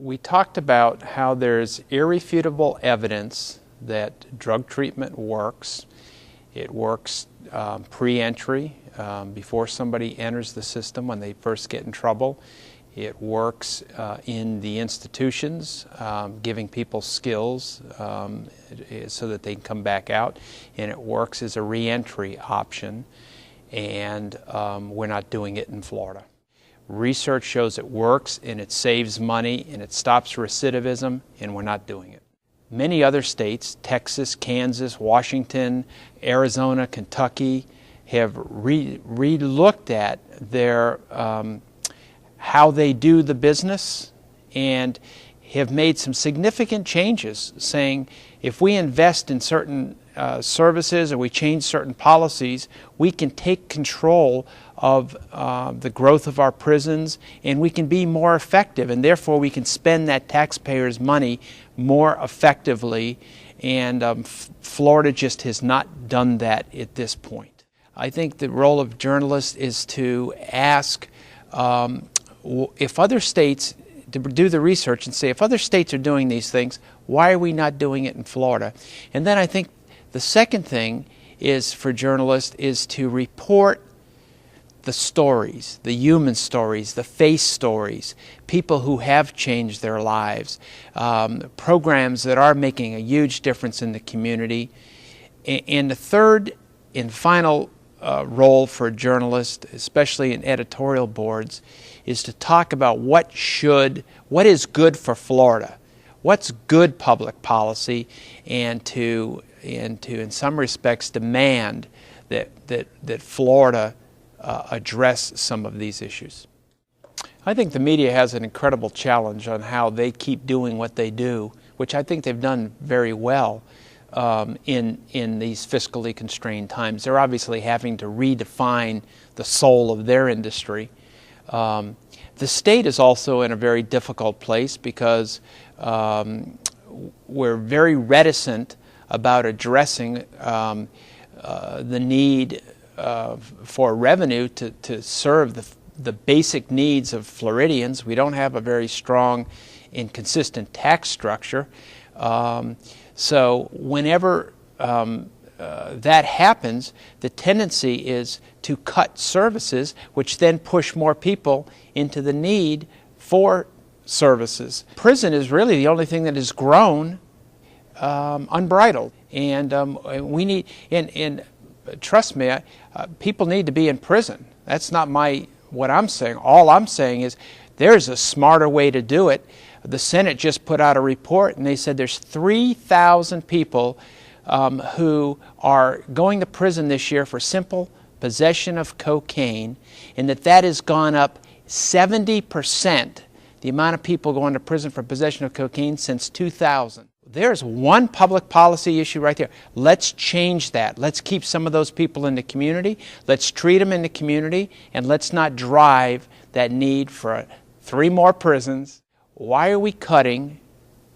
we talked about how there's irrefutable evidence that drug treatment works. It works pre-entry, before somebody enters the system when they first get in trouble. It works in the institutions, giving people skills so that they can come back out. And it works as a re-entry option, and we're not doing it in Florida. Research shows it works, and it saves money, and it stops recidivism, and we're not doing it. Many other states, Texas, Kansas, Washington, Arizona, Kentucky, have re-looked at their how they do the business and have made some significant changes, saying if we invest in certain services or we change certain policies, we can take control of the growth of our prisons, and we can be more effective, and therefore we can spend that taxpayers' money more effectively, and Florida just has not done that at this point. I think the role of journalists is to ask if other states, to do the research and say, if other states are doing these things, why are we not doing it in Florida? And then I think the second thing is for journalists is to report the stories, the human stories, the face stories, people who have changed their lives, programs that are making a huge difference in the community. And the third and final role for a journalist, especially in editorial boards, is to talk about what is good for Florida, what's good public policy, and to in some respects demand that Florida address some of these issues. I think the media has an incredible challenge on how they keep doing what they do, which I think they've done very well in these fiscally constrained times. They're obviously having to redefine the soul of their industry. The state is also in a very difficult place because we're very reticent about addressing the need for revenue to serve the basic needs of Floridians. We don't have a very strong and consistent tax structure. So whenever that happens, the tendency is to cut services, which then push more people into the need for services. Prison is really the only thing that has grown unbridled, and we need. And trust me, people need to be in prison. That's not what I'm saying. All I'm saying is there's a smarter way to do it. The Senate just put out a report, and they said there's 3,000 people who are going to prison this year for simple possession of cocaine, and that has gone up 70%, the amount of people going to prison for possession of cocaine since 2000. There's one public policy issue right there. Let's change that. Let's keep some of those people in the community. Let's treat them in the community, and let's not drive that need for 3 more prisons. Why are we cutting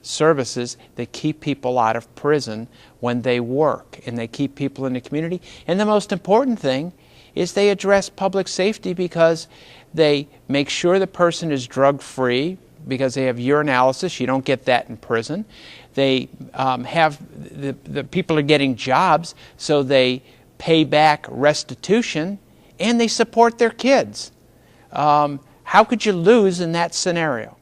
services that keep people out of prison when they work and they keep people in the community? And the most important thing is they address public safety because they make sure the person is drug-free, because they have urinalysis. You don't get that in prison. They have the people are getting jobs, so they pay back restitution, and they support their kids. How could you lose in that scenario?